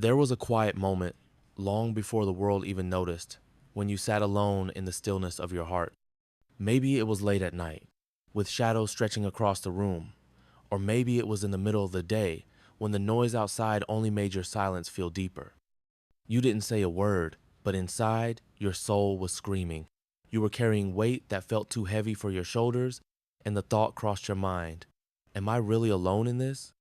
There was a quiet moment, long before the world even noticed, when you sat alone in the stillness of your heart. Maybe it was late at night, with shadows stretching across the room, or maybe it was in the middle of the day, when the noise outside only made your silence feel deeper. You didn't say a word, but inside, your soul was screaming. You were carrying weight that felt too heavy for your shoulders, and the thought crossed your mind, am I really alone in this?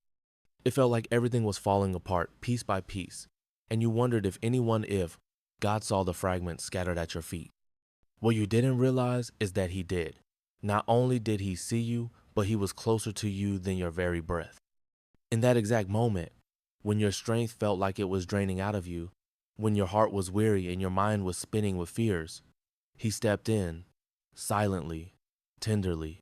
It felt like everything was falling apart piece by piece, and you wondered if God saw the fragments scattered at your feet. What you didn't realize is that he did. Not only did he see you, but he was closer to you than your very breath. In that exact moment, when your strength felt like it was draining out of you, when your heart was weary and your mind was spinning with fears, he stepped in, silently, tenderly,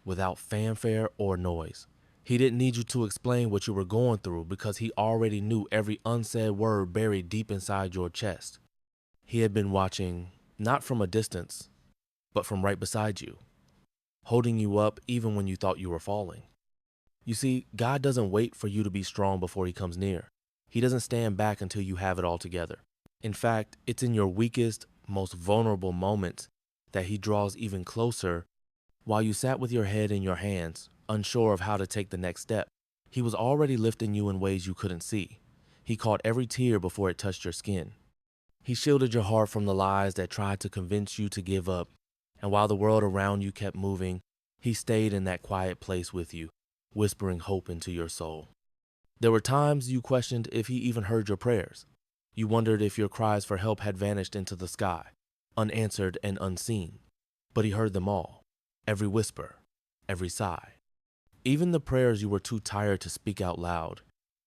without fanfare or noise. He didn't need you to explain what you were going through because he already knew every unsaid word buried deep inside your chest. He had been watching, not from a distance, but from right beside you, holding you up even when you thought you were falling. You see, God doesn't wait for you to be strong before he comes near. He doesn't stand back until you have it all together. In fact, it's in your weakest, most vulnerable moments that he draws even closer. While you sat with your head in your hands, unsure of how to take the next step, he was already lifting you in ways you couldn't see. He caught every tear before it touched your skin. He shielded your heart from the lies that tried to convince you to give up, and while the world around you kept moving, he stayed in that quiet place with you, whispering hope into your soul. There were times you questioned if he even heard your prayers. You wondered if your cries for help had vanished into the sky, unanswered and unseen. But he heard them all, every whisper, every sigh. Even the prayers you were too tired to speak out loud.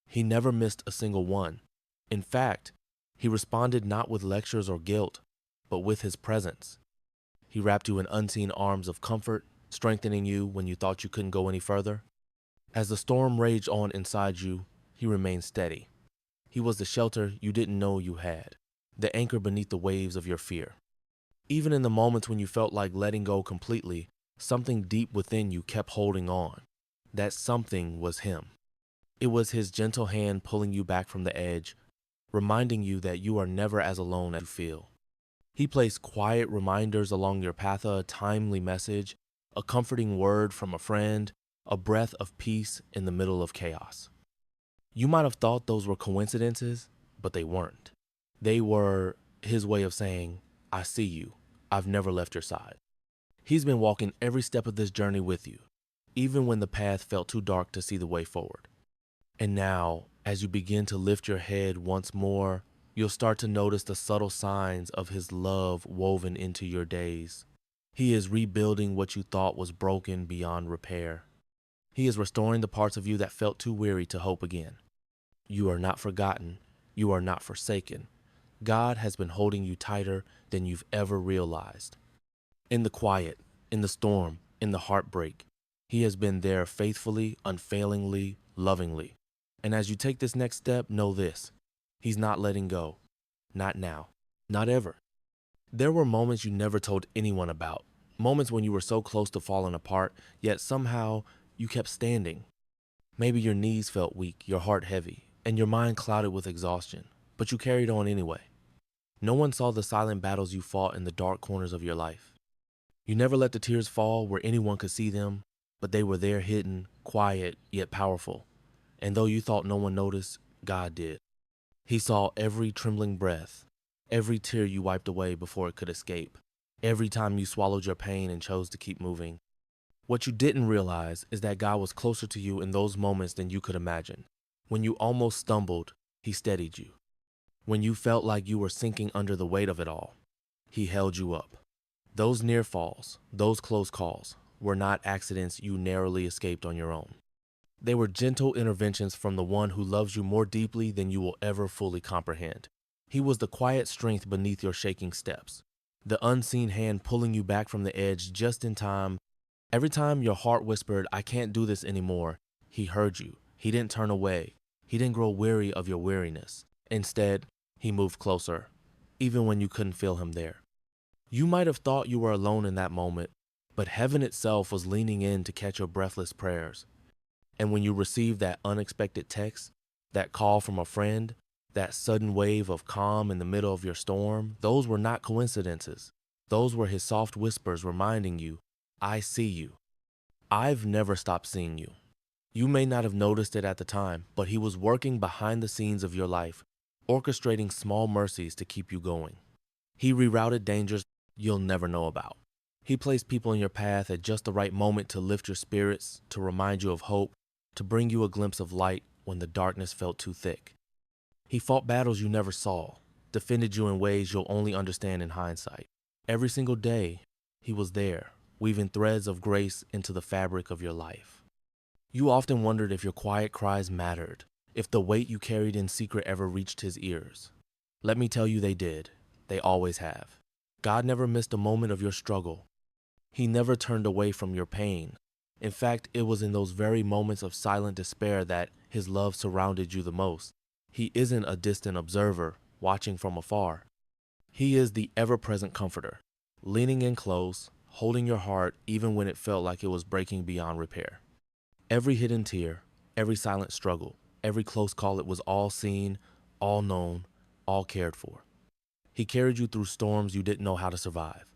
He never missed a single one. In fact, he responded not with lectures or guilt, but with his presence. He wrapped you in unseen arms of comfort, strengthening you when you thought you couldn't go any further. As the storm raged on inside you, he remained steady. He was the shelter you didn't know you had, the anchor beneath the waves of your fear. Even in the moments when you felt like letting go completely, something deep within you kept holding on. That something was him. It was his gentle hand pulling you back from the edge, reminding you that you are never as alone as you feel. He placed quiet reminders along your path, a timely message, a comforting word from a friend, a breath of peace in the middle of chaos. You might have thought those were coincidences, but they weren't. They were his way of saying, I see you. I've never left your side. He's been walking every step of this journey with you, even when the path felt too dark to see the way forward. And now, as you begin to lift your head once more, you'll start to notice the subtle signs of his love woven into your days. He is rebuilding what you thought was broken beyond repair. He is restoring the parts of you that felt too weary to hope again. You are not forgotten. You are not forsaken. God has been holding you tighter than you've ever realized. In the quiet, in the storm, in the heartbreak, he has been there faithfully, unfailingly, lovingly. And as you take this next step, know this. He's not letting go. Not now. Not ever. There were moments you never told anyone about. Moments when you were so close to falling apart, yet somehow you kept standing. Maybe your knees felt weak, your heart heavy, and your mind clouded with exhaustion, but you carried on anyway. No one saw the silent battles you fought in the dark corners of your life. You never let the tears fall where anyone could see them, but they were there hidden, quiet, yet powerful. And though you thought no one noticed, God did. He saw every trembling breath, every tear you wiped away before it could escape, every time you swallowed your pain and chose to keep moving. What you didn't realize is that God was closer to you in those moments than you could imagine. When you almost stumbled, he steadied you. When you felt like you were sinking under the weight of it all, he held you up. Those near falls, those close calls, were not accidents you narrowly escaped on your own. They were gentle interventions from the one who loves you more deeply than you will ever fully comprehend. He was the quiet strength beneath your shaking steps, the unseen hand pulling you back from the edge just in time. Every time your heart whispered, I can't do this anymore, he heard you. He didn't turn away. He didn't grow weary of your weariness. Instead, he moved closer, even when you couldn't feel him there. You might have thought you were alone in that moment, but heaven itself was leaning in to catch your breathless prayers. And when you received that unexpected text, that call from a friend, That sudden wave of calm in the middle of your storm, those were not coincidences. Those were his soft whispers reminding you, I see you. I've never stopped seeing you. You may not have noticed it at the time, but he was working behind the scenes of your life, orchestrating small mercies to keep you going. He rerouted dangers you'll never know about. He placed people in your path at just the right moment to lift your spirits, to remind you of hope, to bring you a glimpse of light when the darkness felt too thick. He fought battles you never saw, defended you in ways you'll only understand in hindsight. Every single day, he was there, weaving threads of grace into the fabric of your life. You often wondered if your quiet cries mattered, if the weight you carried in secret ever reached his ears. Let me tell you they did. They always have. God never missed a moment of your struggle. He never turned away from your pain. In fact, it was in those very moments of silent despair that his love surrounded you the most. He isn't a distant observer, watching from afar. He is the ever-present comforter, leaning in close, holding your heart even when it felt like it was breaking beyond repair. Every hidden tear, every silent struggle, every close call, it was all seen, all known, all cared for. He carried you through storms you didn't know how to survive.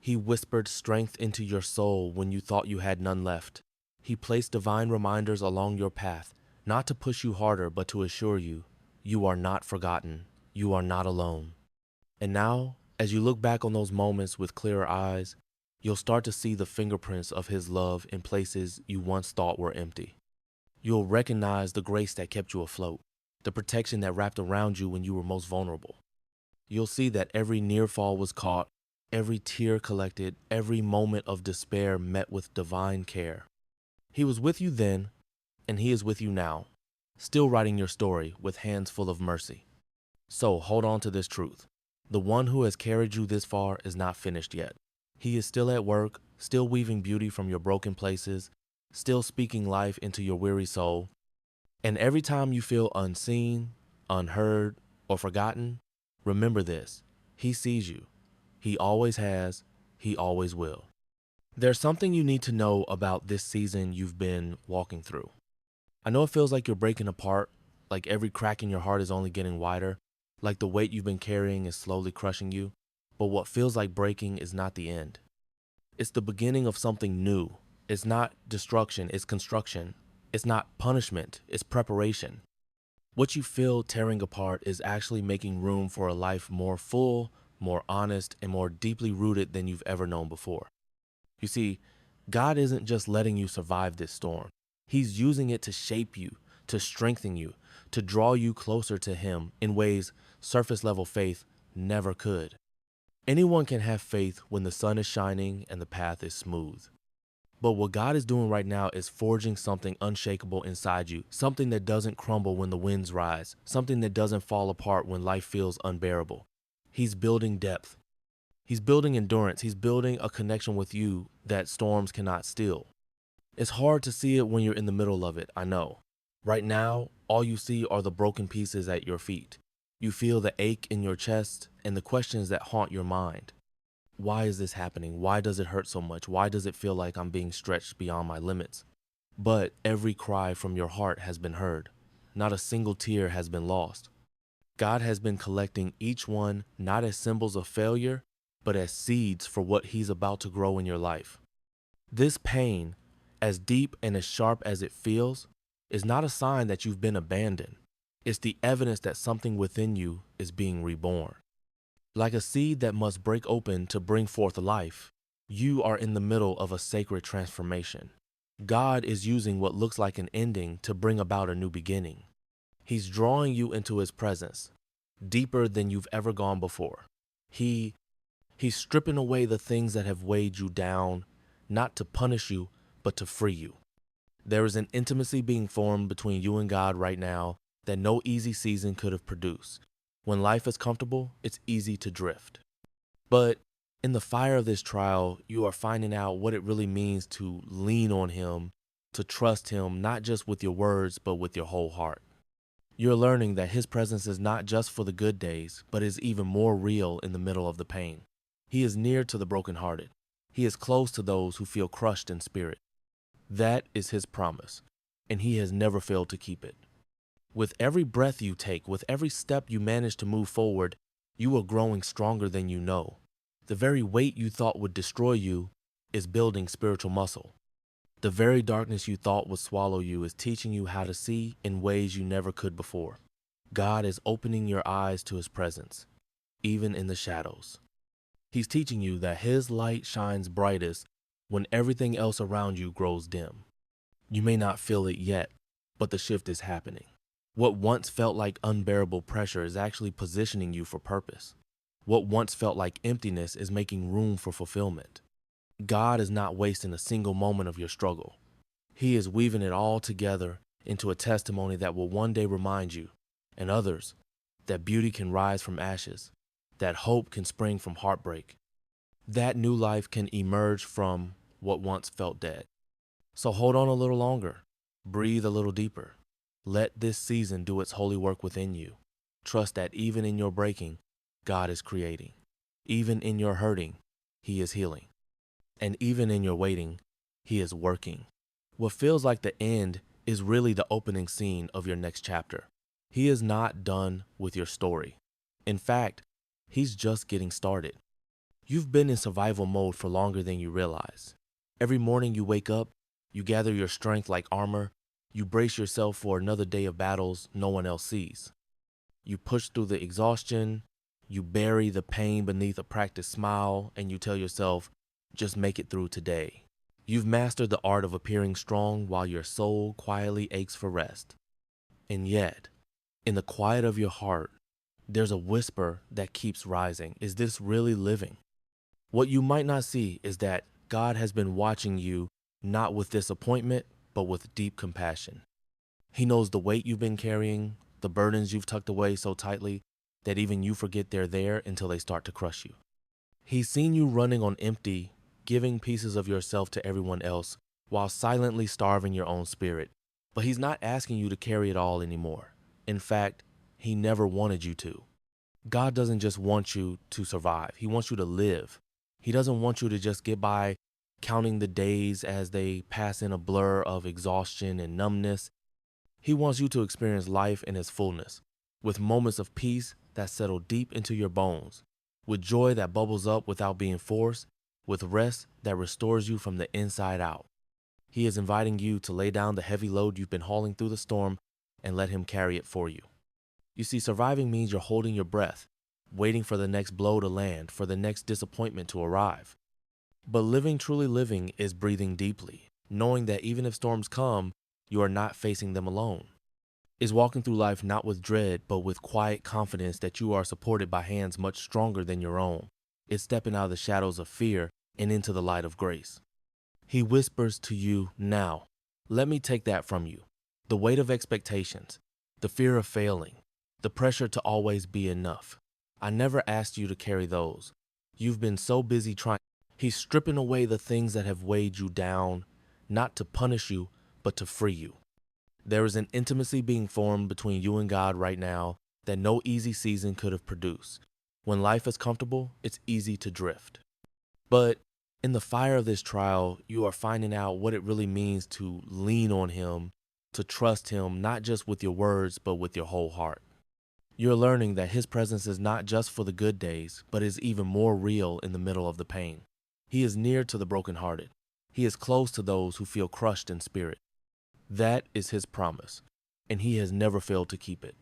He whispered strength into your soul when you thought you had none left. He placed divine reminders along your path, not to push you harder, but to assure you, you are not forgotten, you are not alone. And now, as you look back on those moments with clearer eyes, you'll start to see the fingerprints of his love in places you once thought were empty. You'll recognize the grace that kept you afloat, the protection that wrapped around you when you were most vulnerable. You'll see that every near fall was caught, every tear collected, every moment of despair met with divine care. He was with you then, and he is with you now, still writing your story with hands full of mercy. So hold on to this truth. The one who has carried you this far is not finished yet. He is still at work, still weaving beauty from your broken places, still speaking life into your weary soul. And every time you feel unseen, unheard, or forgotten, remember this. He sees you. He always has. He always will. There's something you need to know about this season you've been walking through. I know it feels like you're breaking apart, like every crack in your heart is only getting wider, like the weight you've been carrying is slowly crushing you. But what feels like breaking is not the end. It's the beginning of something new. It's not destruction, it's construction. It's not punishment, it's preparation. What you feel tearing apart is actually making room for a life more full, more honest, and more deeply rooted than you've ever known before. You see, God isn't just letting you survive this storm. He's using it to shape you, to strengthen you, to draw you closer to him in ways surface level faith never could. Anyone can have faith when the sun is shining and the path is smooth. But what God is doing right now is forging something unshakable inside you, something that doesn't crumble when the winds rise, something that doesn't fall apart when life feels unbearable. He's building depth. He's building endurance. He's building a connection with you that storms cannot steal. It's hard to see it when you're in the middle of it, I know. Right now, all you see are the broken pieces at your feet. You feel the ache in your chest and the questions that haunt your mind. Why is this happening? Why does it hurt so much? Why does it feel like I'm being stretched beyond my limits? But every cry from your heart has been heard. Not a single tear has been lost. God has been collecting each one not as symbols of failure, but as seeds for what he's about to grow in your life. This pain, as deep and as sharp as it feels, is not a sign that you've been abandoned. It's the evidence that something within you is being reborn. Like a seed that must break open to bring forth life, you are in the middle of a sacred transformation. God is using what looks like an ending to bring about a new beginning. He's drawing you into his presence, deeper than you've ever gone before. He's stripping away the things that have weighed you down, not to punish you, but to free you. There is an intimacy being formed between you and God right now that no easy season could have produced. When life is comfortable, it's easy to drift. But in the fire of this trial, you are finding out what it really means to lean on him, to trust him, not just with your words, but with your whole heart. You're learning that his presence is not just for the good days, but is even more real in the middle of the pain. He is near to the brokenhearted. He is close to those who feel crushed in spirit. That is his promise, and he has never failed to keep it. With every breath you take, with every step you manage to move forward, you are growing stronger than you know. The very weight you thought would destroy you is building spiritual muscle. The very darkness you thought would swallow you is teaching you how to see in ways you never could before. God is opening your eyes to his presence, even in the shadows. He's teaching you that his light shines brightest when everything else around you grows dim. You may not feel it yet, but the shift is happening. What once felt like unbearable pressure is actually positioning you for purpose. What once felt like emptiness is making room for fulfillment. God is not wasting a single moment of your struggle. He is weaving it all together into a testimony that will one day remind you, and others, that beauty can rise from ashes, that hope can spring from heartbreak, that new life can emerge from what once felt dead. So hold on a little longer, breathe a little deeper. Let this season do its holy work within you. Trust that even in your breaking, God is creating. Even in your hurting, he is healing. And even in your waiting, he is working. What feels like the end is really the opening scene of your next chapter. He is not done with your story. In fact, he's just getting started. You've been in survival mode for longer than you realize. Every morning you wake up, you gather your strength like armor, you brace yourself for another day of battles no one else sees. You push through the exhaustion, you bury the pain beneath a practiced smile, and you tell yourself, just make it through today. You've mastered the art of appearing strong while your soul quietly aches for rest. And yet, in the quiet of your heart, there's a whisper that keeps rising. Is this really living? What you might not see is that God has been watching you, not with disappointment, but with deep compassion. He knows the weight you've been carrying, the burdens you've tucked away so tightly that even you forget they're there until they start to crush you. He's seen you running on empty, giving pieces of yourself to everyone else while silently starving your own spirit. But he's not asking you to carry it all anymore. In fact, he never wanted you to. God doesn't just want you to survive. He wants you to live. He doesn't want you to just get by counting the days as they pass in a blur of exhaustion and numbness. He wants you to experience life in its fullness, with moments of peace that settle deep into your bones, with joy that bubbles up without being forced, with rest that restores you from the inside out. He is inviting you to lay down the heavy load you've been hauling through the storm and let him carry it for you. You see, surviving means you're holding your breath, waiting for the next blow to land, for the next disappointment to arrive. But living, truly living, is breathing deeply, knowing that even if storms come, you are not facing them alone. Is walking through life not with dread, but with quiet confidence that you are supported by hands much stronger than your own. Is stepping out of the shadows of fear and into the light of grace. He whispers to you now, let me take that from you. The weight of expectations, the fear of failing, the pressure to always be enough. I never asked you to carry those. You've been so busy trying. He's stripping away the things that have weighed you down, not to punish you, but to free you. There is an intimacy being formed between you and God right now that no easy season could have produced. When life is comfortable, it's easy to drift. But in the fire of this trial, you are finding out what it really means to lean on him, to trust him, not just with your words, but with your whole heart. You're learning that his presence is not just for the good days, but is even more real in the middle of the pain. He is near to the brokenhearted. He is close to those who feel crushed in spirit. That is his promise, and he has never failed to keep it.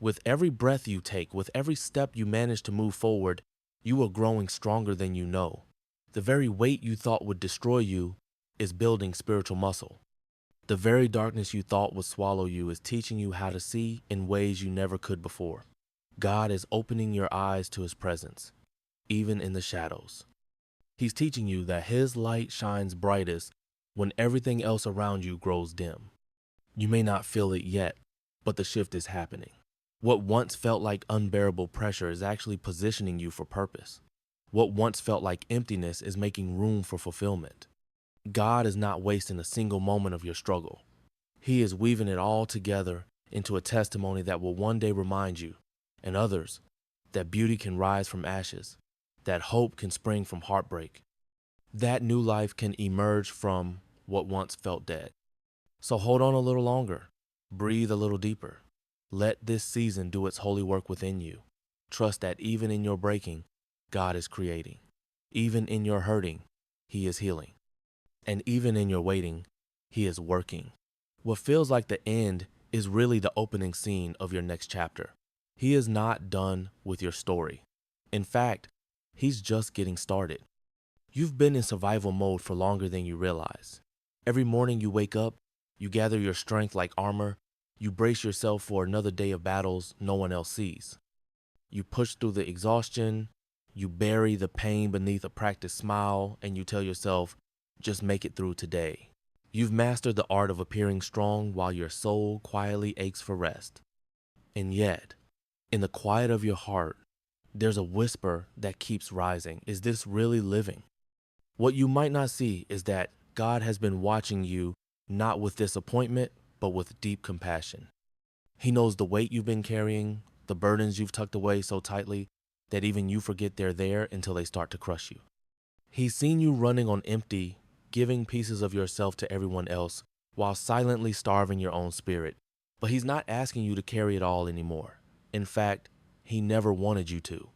With every breath you take, with every step you manage to move forward, you are growing stronger than you know. The very weight you thought would destroy you is building spiritual muscle. The very darkness you thought would swallow you is teaching you how to see in ways you never could before. God is opening your eyes to his presence, even in the shadows. He's teaching you that his light shines brightest when everything else around you grows dim. You may not feel it yet, but the shift is happening. What once felt like unbearable pressure is actually positioning you for purpose. What once felt like emptiness is making room for fulfillment. God is not wasting a single moment of your struggle. He is weaving it all together into a testimony that will one day remind you, and others, that beauty can rise from ashes, that hope can spring from heartbreak, that new life can emerge from what once felt dead. So hold on a little longer, breathe a little deeper. Let this season do its holy work within you. Trust that even in your breaking, God is creating. Even in your hurting, He is healing. And even in your waiting, He is working. What feels like the end is really the opening scene of your next chapter. He is not done with your story. In fact, He's just getting started. You've been in survival mode for longer than you realize. Every morning you wake up, you gather your strength like armor, you brace yourself for another day of battles no one else sees. You push through the exhaustion, you bury the pain beneath a practiced smile, and you tell yourself, just make it through today. You've mastered the art of appearing strong while your soul quietly aches for rest. And yet, in the quiet of your heart, there's a whisper that keeps rising. Is this really living? What you might not see is that God has been watching you, not with disappointment, but with deep compassion. He knows the weight you've been carrying, the burdens you've tucked away so tightly that even you forget they're there until they start to crush you. He's seen you running on empty, giving pieces of yourself to everyone else while silently starving your own spirit. But He's not asking you to carry it all anymore. In fact, He never wanted you to.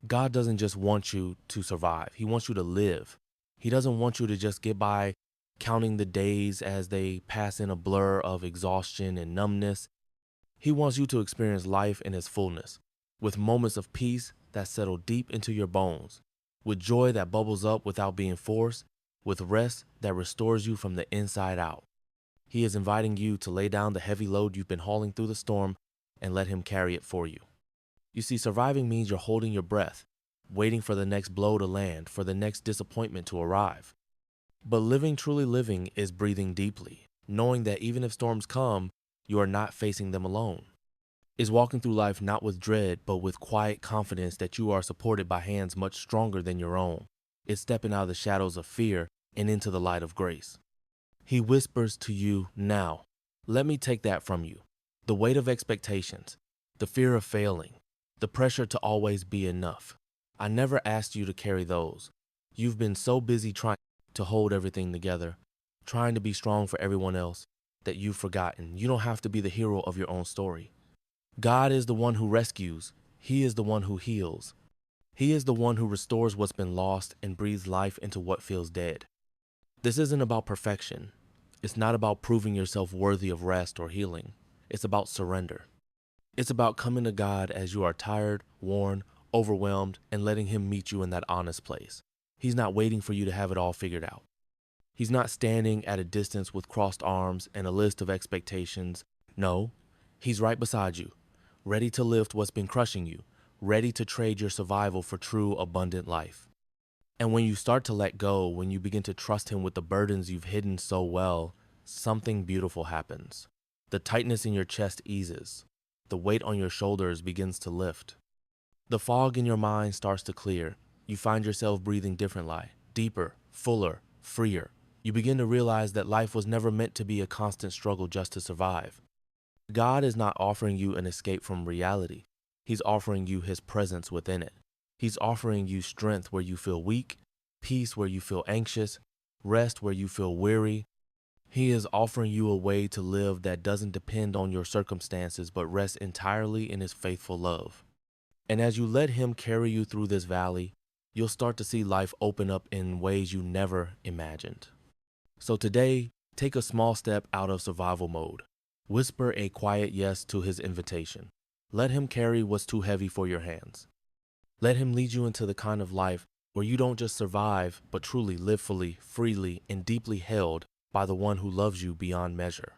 God doesn't just want you to survive. He wants you to live. He doesn't want you to just get by counting the days as they pass in a blur of exhaustion and numbness. He wants you to experience life in its fullness, with moments of peace that settle deep into your bones, with joy that bubbles up without being forced, with rest that restores you from the inside out. He is inviting you to lay down the heavy load you've been hauling through the storm and let Him carry it for you. You see, surviving means you're holding your breath, waiting for the next blow to land, for the next disappointment to arrive. But living, truly living, is breathing deeply, knowing that even if storms come, you are not facing them alone. Is walking through life not with dread, but with quiet confidence that you are supported by hands much stronger than your own. Is stepping out of the shadows of fear and into the light of grace. He whispers to you now, let me take that from you. The weight of expectations, the fear of failing, the pressure to always be enough. I never asked you to carry those. You've been so busy trying to hold everything together, trying to be strong for everyone else, that you've forgotten you don't have to be the hero of your own story. God is the one who rescues. He is the one who heals. He is the one who restores what's been lost and breathes life into what feels dead. This isn't about perfection. It's not about proving yourself worthy of rest or healing. It's about surrender. It's about coming to God as you are tired, worn, overwhelmed, and letting Him meet you in that honest place. He's not waiting for you to have it all figured out. He's not standing at a distance with crossed arms and a list of expectations. No, He's right beside you, ready to lift what's been crushing you, ready to trade your survival for true, abundant life. And when you start to let go, when you begin to trust Him with the burdens you've hidden so well, something beautiful happens. The tightness in your chest eases. The weight on your shoulders begins to lift. The fog in your mind starts to clear. You find yourself breathing differently, deeper, fuller, freer. You begin to realize that life was never meant to be a constant struggle just to survive. God is not offering you an escape from reality. He's offering you His presence within it. He's offering you strength where you feel weak, peace where you feel anxious, rest where you feel weary. He is offering you a way to live that doesn't depend on your circumstances, but rests entirely in His faithful love. And as you let Him carry you through this valley, you'll start to see life open up in ways you never imagined. So today, take a small step out of survival mode. Whisper a quiet yes to His invitation. Let Him carry what's too heavy for your hands. Let Him lead you into the kind of life where you don't just survive, but truly live fully, freely, and deeply held by the one who loves you beyond measure.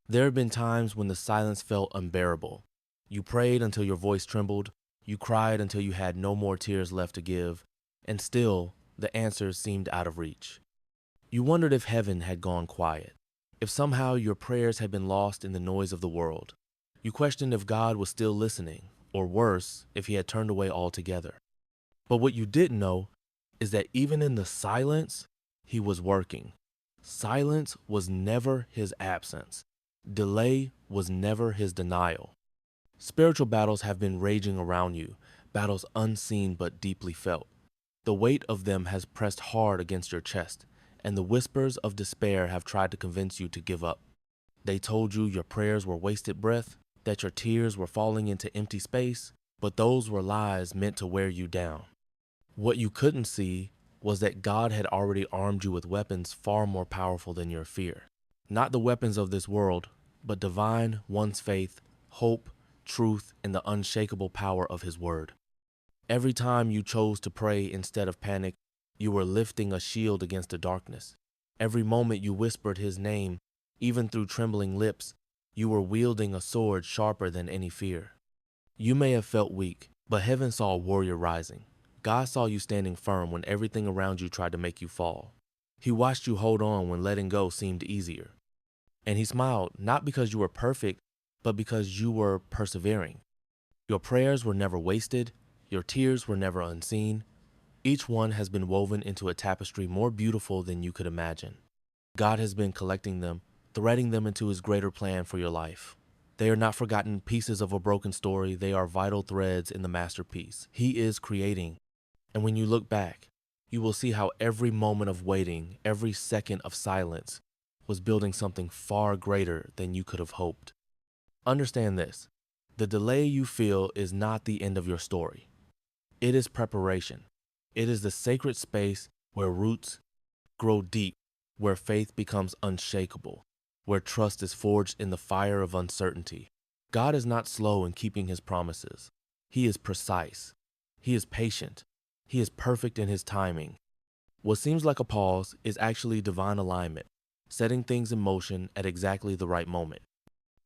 There have been times when the silence felt unbearable. You prayed until your voice trembled. You cried until you had no more tears left to give. And still, the answers seemed out of reach. You wondered if heaven had gone quiet, if somehow your prayers had been lost in the noise of the world. You questioned if God was still listening, or worse, if He had turned away altogether. But what you didn't know is that even in the silence, He was working. Silence was never His absence. Delay was never His denial. Spiritual battles have been raging around you, battles unseen but deeply felt. The weight of them has pressed hard against your chest, and the whispers of despair have tried to convince you to give up. They told you your prayers were wasted breath. that your tears were falling into empty space, but those were lies meant to wear you down. What you couldn't see was that God had already armed you with weapons far more powerful than your fear. Not the weapons of this world, but divine, one's faith, hope, truth, and the unshakable power of His word. Every time you chose to pray instead of panic, you were lifting a shield against the darkness. Every moment you whispered His name, even through trembling lips, you were wielding a sword sharper than any fear. You may have felt weak, but heaven saw a warrior rising. God saw you standing firm when everything around you tried to make you fall. He watched you hold on when letting go seemed easier. And He smiled, not because you were perfect, but because you were persevering. Your prayers were never wasted. Your tears were never unseen. Each one has been woven into a tapestry more beautiful than you could imagine. God has been collecting them, threading them into His greater plan for your life. They are not forgotten pieces of a broken story. They are vital threads in the masterpiece He is creating. And when you look back, you will see how every moment of waiting, every second of silence, was building something far greater than you could have hoped. Understand this: the delay you feel is not the end of your story. It is preparation. It is the sacred space where roots grow deep, where faith becomes unshakable, where trust is forged in the fire of uncertainty. God is not slow in keeping His promises. He is precise. He is patient. He is perfect in His timing. What seems like a pause is actually divine alignment, setting things in motion at exactly the right moment.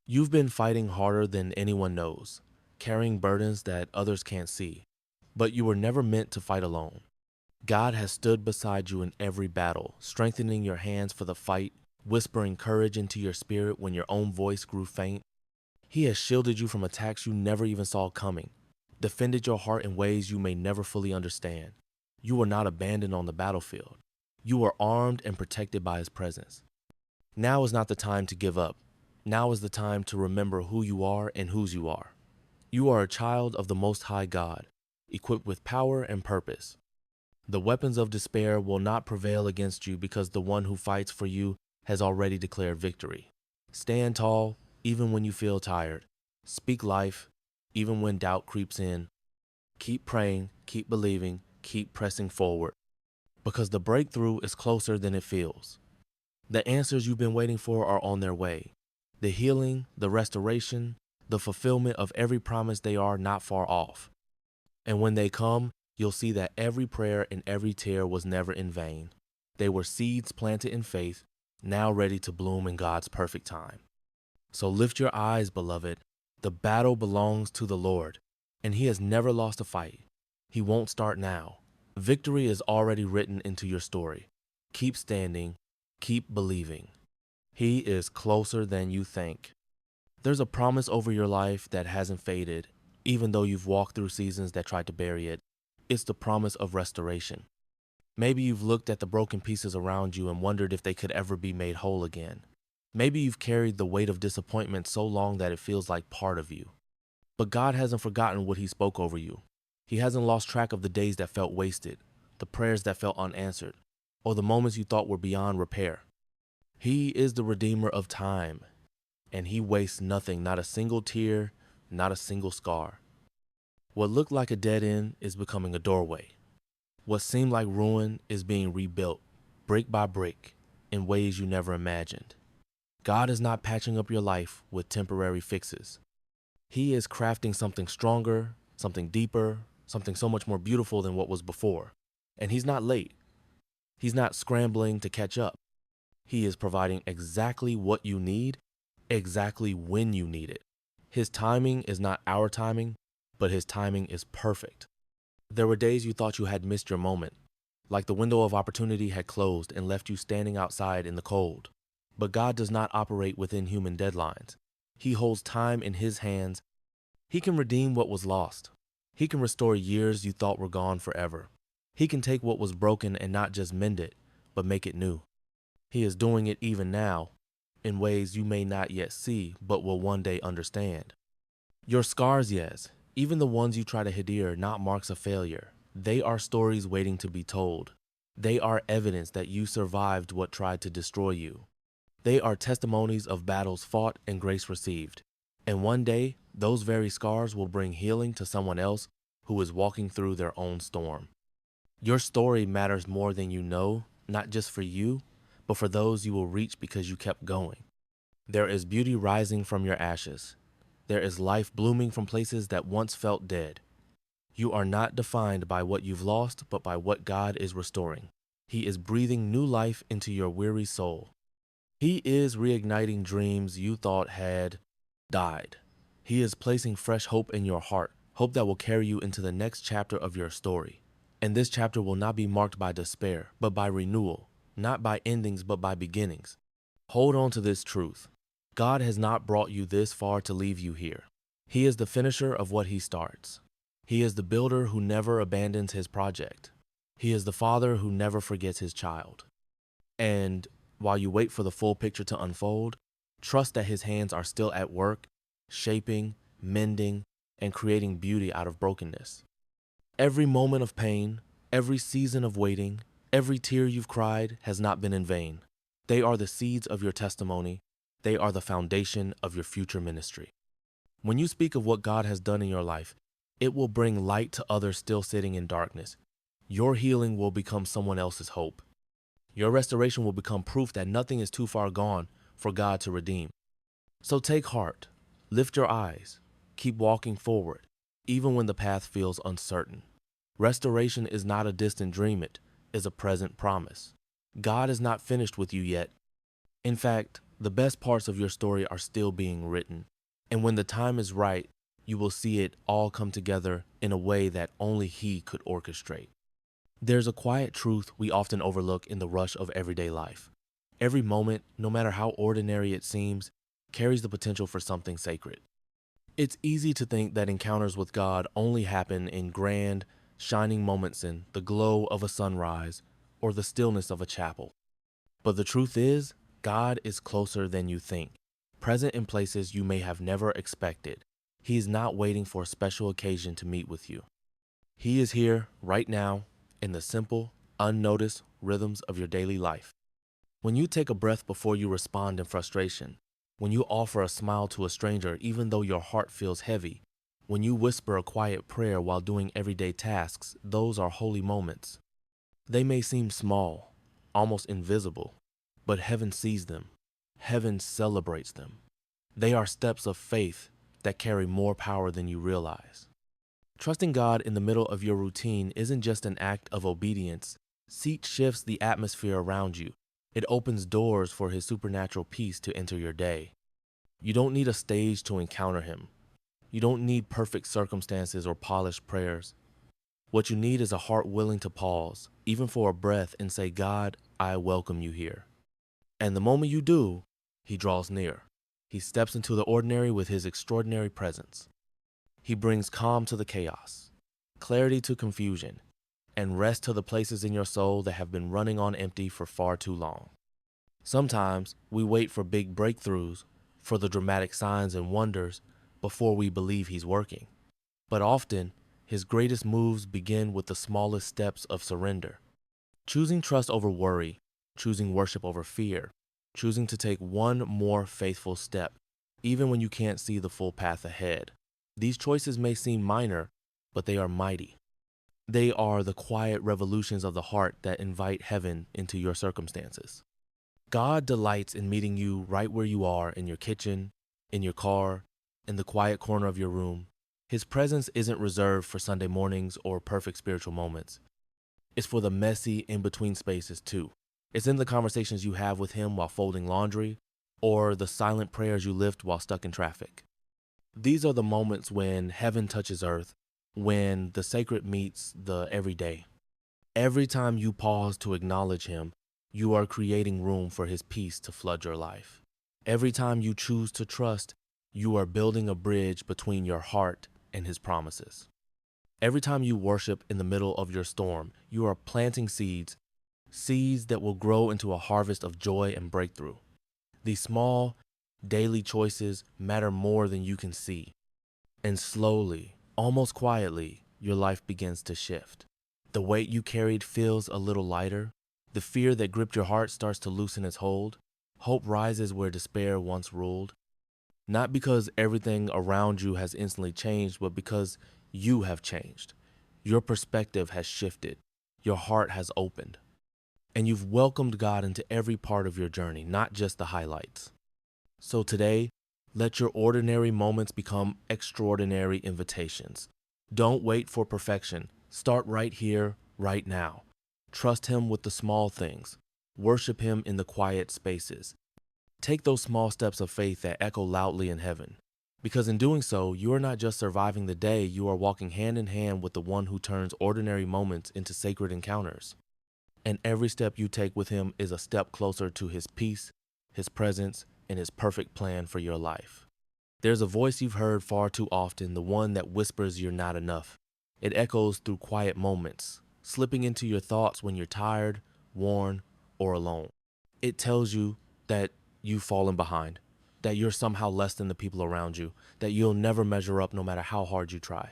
You've been fighting harder than anyone knows, carrying burdens that others can't see, but you were never meant to fight alone. God has stood beside you in every battle, strengthening your hands for the fight, whispering courage into your spirit when your own voice grew faint. He has shielded you from attacks you never even saw coming, defended your heart in ways you may never fully understand. You were not abandoned on the battlefield. You were armed and protected by His presence. Now is not the time to give up. Now is the time to remember who you are and whose you are. You are a child of the Most High God, equipped with power and purpose. The weapons of despair will not prevail against you because the one who fights for you has already declared victory. Stand tall, even when you feel tired. Speak life, even when doubt creeps in. Keep praying, keep believing, keep pressing forward, because the breakthrough is closer than it feels. The answers you've been waiting for are on their way. The healing, the restoration, the fulfillment of every promise, they are not far off. And when they come, you'll see that every prayer and every tear was never in vain. They were seeds planted in faith, now ready to bloom in God's perfect time. So lift your eyes, beloved. The battle belongs to the Lord, and He has never lost a fight. He won't start now. Victory is already written into your story. Keep standing, keep believing. He is closer than you think. There's a promise over your life that hasn't faded, even though you've walked through seasons that tried to bury it. It's the promise of restoration. Maybe you've looked at the broken pieces around you and wondered if they could ever be made whole again. Maybe you've carried the weight of disappointment so long that it feels like part of you. But God hasn't forgotten what He spoke over you. He hasn't lost track of the days that felt wasted, the prayers that felt unanswered, or the moments you thought were beyond repair. He is the Redeemer of time, and He wastes nothing, not a single tear, not a single scar. What looked like a dead end is becoming a doorway. What seemed like ruin is being rebuilt, brick by brick, in ways you never imagined. God is not patching up your life with temporary fixes. He is crafting something stronger, something deeper, something so much more beautiful than what was before. And He's not late. He's not scrambling to catch up. He is providing exactly what you need, exactly when you need it. His timing is not our timing, but His timing is perfect. There were days you thought you had missed your moment, like the window of opportunity had closed and left you standing outside in the cold. But God does not operate within human deadlines. He holds time in His hands. He can redeem what was lost. He can restore years you thought were gone forever. He can take what was broken and not just mend it, but make it new. He is doing it even now, in ways you may not yet see, but will one day understand. Your scars, yes, even the ones you try to hide, are not marks of failure. They are stories waiting to be told. They are evidence that you survived what tried to destroy you. They are testimonies of battles fought and grace received. And one day, those very scars will bring healing to someone else who is walking through their own storm. Your story matters more than you know, not just for you, but for those you will reach because you kept going. There is beauty rising from your ashes. There is life blooming from places that once felt dead. You are not defined by what you've lost, but by what God is restoring. He is breathing new life into your weary soul. He is reigniting dreams you thought had died. He is placing fresh hope in your heart, hope that will carry you into the next chapter of your story. And this chapter will not be marked by despair, but by renewal, not by endings, but by beginnings. Hold on to this truth. God has not brought you this far to leave you here. He is the finisher of what he starts. He is the builder who never abandons his project. He is the father who never forgets his child. And while you wait for the full picture to unfold, trust that his hands are still at work, shaping, mending, and creating beauty out of brokenness. Every moment of pain, every season of waiting, every tear you've cried has not been in vain. They are the seeds of your testimony. They are the foundation of your future ministry. When you speak of what God has done in your life, it will bring light to others still sitting in darkness. Your healing will become someone else's hope. Your restoration will become proof that nothing is too far gone for God to redeem. So take heart, lift your eyes, keep walking forward, even when the path feels uncertain. Restoration is not a distant dream, it is a present promise. God is not finished with you yet. In fact, the best parts of your story are still being written. And when the time is right, you will see it all come together in a way that only He could orchestrate. There's a quiet truth we often overlook in the rush of everyday life. Every moment, no matter how ordinary it seems, carries the potential for something sacred. It's easy to think that encounters with God only happen in grand, shining moments in the glow of a sunrise or the stillness of a chapel. But the truth is, God is closer than you think, present in places you may have never expected. He is not waiting for a special occasion to meet with you. He is here right now in the simple, unnoticed rhythms of your daily life. When you take a breath before you respond in frustration, when you offer a smile to a stranger even though your heart feels heavy, when you whisper a quiet prayer while doing everyday tasks, those are holy moments. They may seem small, almost invisible, but heaven sees them. Heaven celebrates them. They are steps of faith that carry more power than you realize. Trusting God in the middle of your routine isn't just an act of obedience. Seat shifts the atmosphere around you. It opens doors for His supernatural peace to enter your day. You don't need a stage to encounter Him. You don't need perfect circumstances or polished prayers. What you need is a heart willing to pause, even for a breath, and say, God, I welcome you here. And the moment you do, He draws near. He steps into the ordinary with His extraordinary presence. He brings calm to the chaos, clarity to confusion, and rest to the places in your soul that have been running on empty for far too long. Sometimes we wait for big breakthroughs, for the dramatic signs and wonders before we believe He's working. But often, His greatest moves begin with the smallest steps of surrender. Choosing trust over worry, choosing worship over fear, choosing to take one more faithful step, even when you can't see the full path ahead. These choices may seem minor, but they are mighty. They are the quiet revolutions of the heart that invite heaven into your circumstances. God delights in meeting you right where you are, in your kitchen, in your car, in the quiet corner of your room. His presence isn't reserved for Sunday mornings or perfect spiritual moments. It's for the messy in-between spaces too. It's in the conversations you have with Him while folding laundry, or the silent prayers you lift while stuck in traffic. These are the moments when heaven touches earth, when the sacred meets the everyday. Every time you pause to acknowledge Him, you are creating room for His peace to flood your life. Every time you choose to trust, you are building a bridge between your heart and His promises. Every time you worship in the middle of your storm, you are planting seeds that will grow into a harvest of joy and breakthrough. These small, daily choices matter more than you can see. And slowly, almost quietly, your life begins to shift. The weight you carried feels a little lighter. The fear that gripped your heart starts to loosen its hold. Hope rises where despair once ruled. Not because everything around you has instantly changed, but because you have changed. Your perspective has shifted. Your heart has opened. And you've welcomed God into every part of your journey, not just the highlights. So today, let your ordinary moments become extraordinary invitations. Don't wait for perfection. Start right here, right now. Trust Him with the small things. Worship Him in the quiet spaces. Take those small steps of faith that echo loudly in heaven. Because in doing so, you are not just surviving the day, you are walking hand in hand with the one who turns ordinary moments into sacred encounters. And every step you take with Him is a step closer to His peace, His presence, and His perfect plan for your life. There's a voice you've heard far too often, the one that whispers you're not enough. It echoes through quiet moments, slipping into your thoughts when you're tired, worn, or alone. It tells you that you've fallen behind, that you're somehow less than the people around you, that you'll never measure up no matter how hard you try.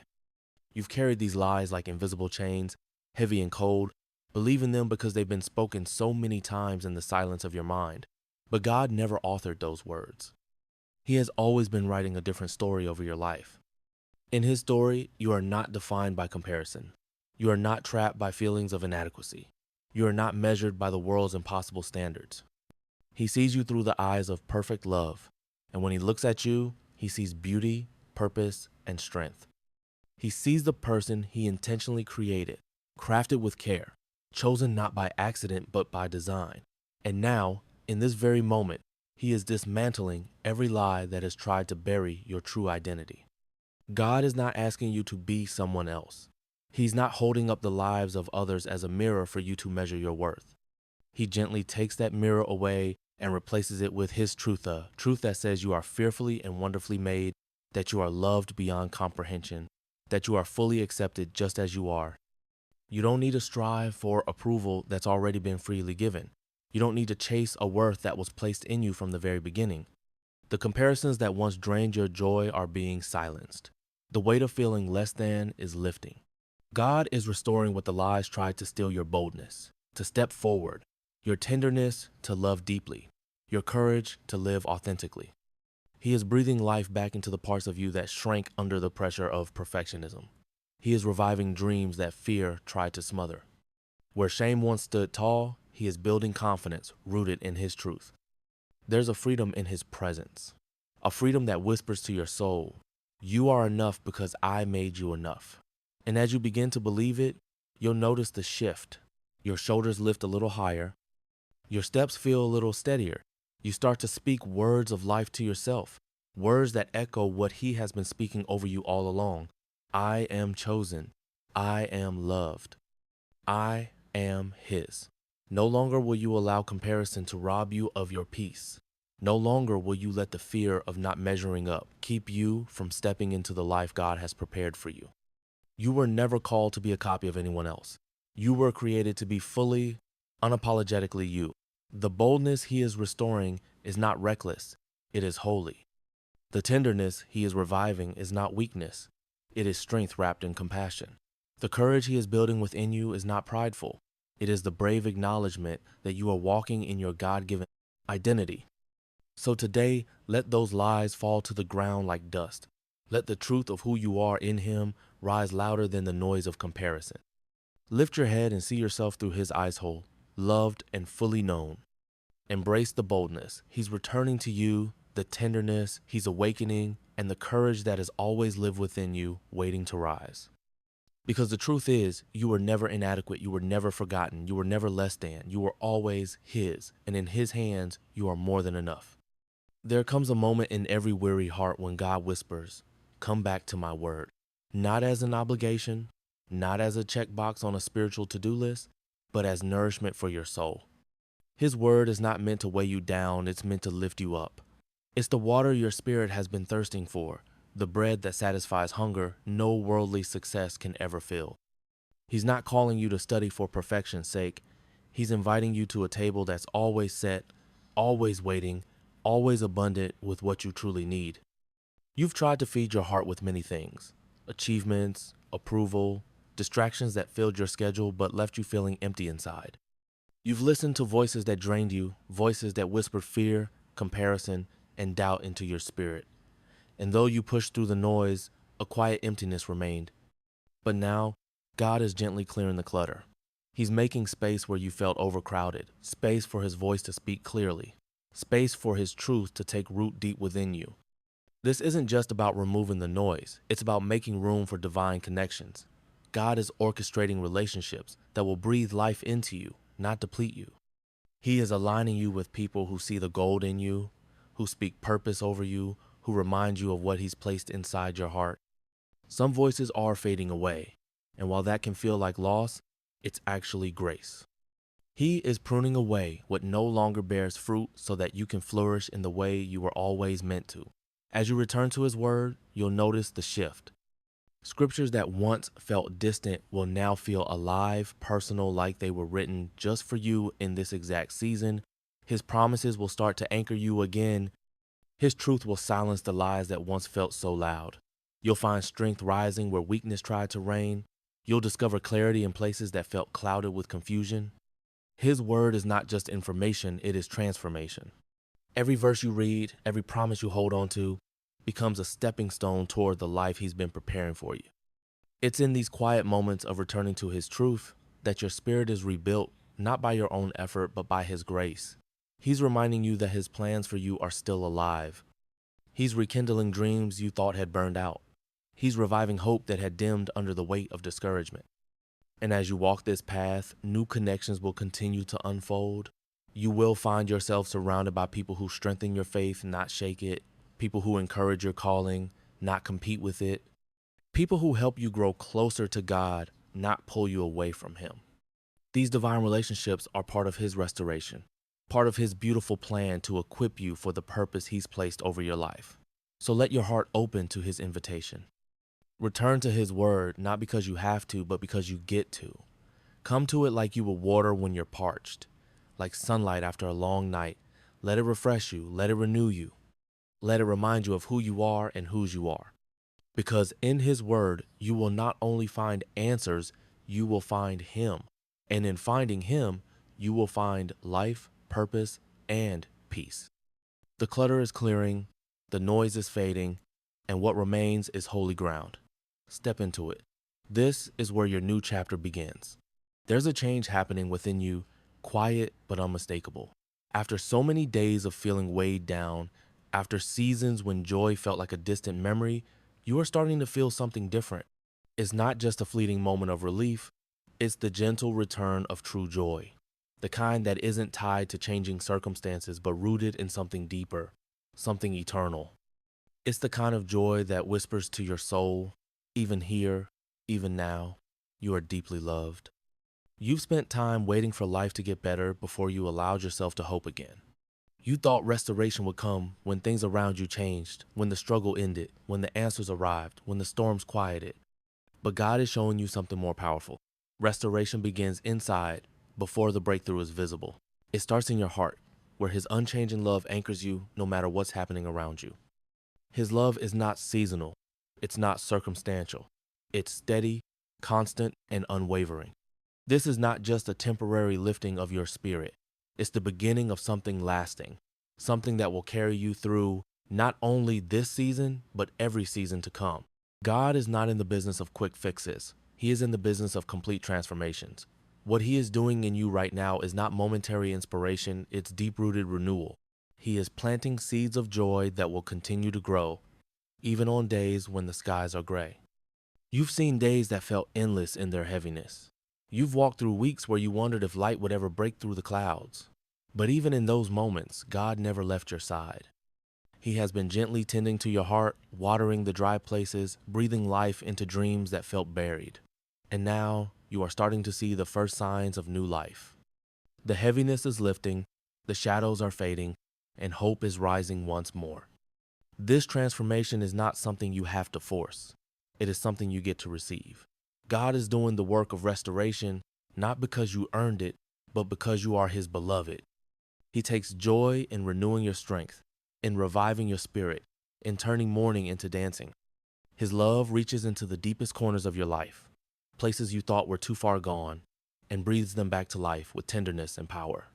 You've carried these lies like invisible chains, heavy and cold, believing them because they've been spoken so many times in the silence of your mind. But God never authored those words. He has always been writing a different story over your life. In His story, you are not defined by comparison. You are not trapped by feelings of inadequacy. You are not measured by the world's impossible standards. He sees you through the eyes of perfect love, and when He looks at you, He sees beauty, purpose, and strength. He sees the person He intentionally created, crafted with care, chosen not by accident but by design. And now, in this very moment, He is dismantling every lie that has tried to bury your true identity. God is not asking you to be someone else. He's not holding up the lives of others as a mirror for you to measure your worth. He gently takes that mirror away and replaces it with His truth, a truth that says you are fearfully and wonderfully made, that you are loved beyond comprehension, that you are fully accepted just as you are. You don't need to strive for approval that's already been freely given. You don't need to chase a worth that was placed in you from the very beginning. The comparisons that once drained your joy are being silenced. The weight of feeling less than is lifting. God is restoring what the lies tried to steal: your boldness to step forward, your tenderness to love deeply, your courage to live authentically. He is breathing life back into the parts of you that shrank under the pressure of perfectionism. He is reviving dreams that fear tried to smother. Where shame once stood tall, He is building confidence rooted in His truth. There's a freedom in His presence, a freedom that whispers to your soul, "You are enough because I made you enough." And as you begin to believe it, you'll notice the shift. Your shoulders lift a little higher. Your steps feel a little steadier. You start to speak words of life to yourself, words that echo what He has been speaking over you all along. I am chosen. I am loved. I am His. No longer will you allow comparison to rob you of your peace. No longer will you let the fear of not measuring up keep you from stepping into the life God has prepared for you. You were never called to be a copy of anyone else. You were created to be fully, unapologetically you. The boldness He is restoring is not reckless, it is holy. The tenderness He is reviving is not weakness, it is strength wrapped in compassion. The courage He is building within you is not prideful, it is the brave acknowledgement that you are walking in your God-given identity. So today, let those lies fall to the ground like dust. Let the truth of who you are in Him rise louder than the noise of comparison. Lift your head and see yourself through His eyes hole, loved and fully known. Embrace the boldness He's returning to you, the tenderness He's awakening, and the courage that has always lived within you, waiting to rise. Because the truth is, you were never inadequate, you were never forgotten, you were never less than, you were always His, and in His hands, you are more than enough. There comes a moment in every weary heart when God whispers, "Come back to my word," not as an obligation, not as a checkbox on a spiritual to-do list, but as nourishment for your soul. His word is not meant to weigh you down, it's meant to lift you up. It's the water your spirit has been thirsting for, the bread that satisfies hunger no worldly success can ever fill. He's not calling you to study for perfection's sake. He's inviting you to a table that's always set, always waiting, always abundant with what you truly need. You've tried to feed your heart with many things: achievements, approval, distractions that filled your schedule but left you feeling empty inside. You've listened to voices that drained you, voices that whispered fear, comparison, and doubt into your spirit. And though you pushed through the noise, a quiet emptiness remained. But now, God is gently clearing the clutter. He's making space where you felt overcrowded, space for his voice to speak clearly, space for his truth to take root deep within you. This isn't just about removing the noise, it's about making room for divine connections. God is orchestrating relationships that will breathe life into you, not deplete you. He is aligning you with people who see the gold in you, who speak purpose over you, who remind you of what he's placed inside your heart. Some voices are fading away, and while that can feel like loss, it's actually grace. He is pruning away what no longer bears fruit so that you can flourish in the way you were always meant to. As you return to his word, you'll notice the shift. Scriptures that once felt distant will now feel alive, personal, like they were written just for you in this exact season. His promises will start to anchor you again. His truth will silence the lies that once felt so loud. You'll find strength rising where weakness tried to reign. You'll discover clarity in places that felt clouded with confusion. His word is not just information, it is transformation. Every verse you read, every promise you hold on to, becomes a stepping stone toward the life he's been preparing for you. It's in these quiet moments of returning to his truth that your spirit is rebuilt, not by your own effort, but by his grace. He's reminding you that his plans for you are still alive. He's rekindling dreams you thought had burned out. He's reviving hope that had dimmed under the weight of discouragement. And as you walk this path, new connections will continue to unfold. You will find yourself surrounded by people who strengthen your faith, not shake it. People who encourage your calling, not compete with it. People who help you grow closer to God, not pull you away from him. These divine relationships are part of his restoration, part of his beautiful plan to equip you for the purpose he's placed over your life. So let your heart open to his invitation. Return to his word, not because you have to, but because you get to. Come to it like you would water when you're parched, like sunlight after a long night. Let it refresh you, let it renew you. Let it remind you of who you are and whose you are. Because in his word, you will not only find answers, you will find him. And in finding him, you will find life, purpose, and peace. The clutter is clearing, the noise is fading, and what remains is holy ground. Step into it. This is where your new chapter begins. There's a change happening within you, quiet but unmistakable. After so many days of feeling weighed down, after seasons when joy felt like a distant memory, you are starting to feel something different. It's not just a fleeting moment of relief, it's the gentle return of true joy. The kind that isn't tied to changing circumstances but rooted in something deeper, something eternal. It's the kind of joy that whispers to your soul, even here, even now, you are deeply loved. You've spent time waiting for life to get better before you allowed yourself to hope again. You thought restoration would come when things around you changed, when the struggle ended, when the answers arrived, when the storms quieted. But God is showing you something more powerful. Restoration begins inside before the breakthrough is visible. It starts in your heart, where his unchanging love anchors you no matter what's happening around you. His love is not seasonal. It's not circumstantial. It's steady, constant, and unwavering. This is not just a temporary lifting of your spirit. It's the beginning of something lasting, something that will carry you through not only this season, but every season to come. God is not in the business of quick fixes. He is in the business of complete transformations. What he is doing in you right now is not momentary inspiration, it's deep-rooted renewal. He is planting seeds of joy that will continue to grow, even on days when the skies are gray. You've seen days that felt endless in their heaviness. You've walked through weeks where you wondered if light would ever break through the clouds. But even in those moments, God never left your side. He has been gently tending to your heart, watering the dry places, breathing life into dreams that felt buried. And now you are starting to see the first signs of new life. The heaviness is lifting, the shadows are fading, and hope is rising once more. This transformation is not something you have to force. It is something you get to receive. God is doing the work of restoration, not because you earned it, but because you are his beloved. He takes joy in renewing your strength, in reviving your spirit, in turning mourning into dancing. His love reaches into the deepest corners of your life, places you thought were too far gone, and breathes them back to life with tenderness and power.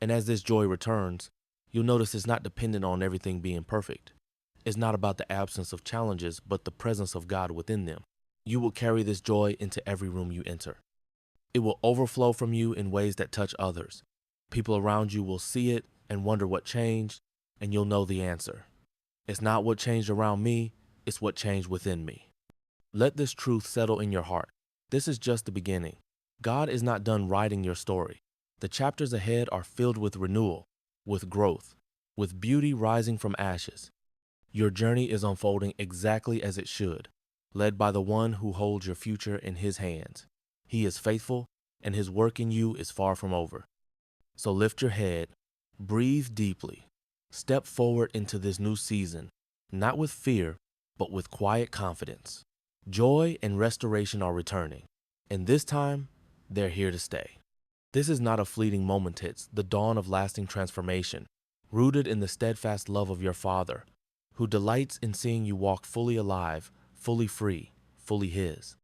And as this joy returns, you'll notice it's not dependent on everything being perfect. is not about the absence of challenges, but the presence of God within them. You will carry this joy into every room you enter. It will overflow from you in ways that touch others. People around you will see it and wonder what changed, and you'll know the answer. It's not what changed around me, it's what changed within me. Let this truth settle in your heart. This is just the beginning. God is not done writing your story. The chapters ahead are filled with renewal, with growth, with beauty rising from ashes. Your journey is unfolding exactly as it should, led by the one who holds your future in his hands. He is faithful, and his work in you is far from over. So lift your head, breathe deeply, step forward into this new season, not with fear, but with quiet confidence. Joy and restoration are returning, and this time, they're here to stay. This is not a fleeting moment, it's the dawn of lasting transformation, rooted in the steadfast love of your Father, who delights in seeing you walk fully alive, fully free, fully His.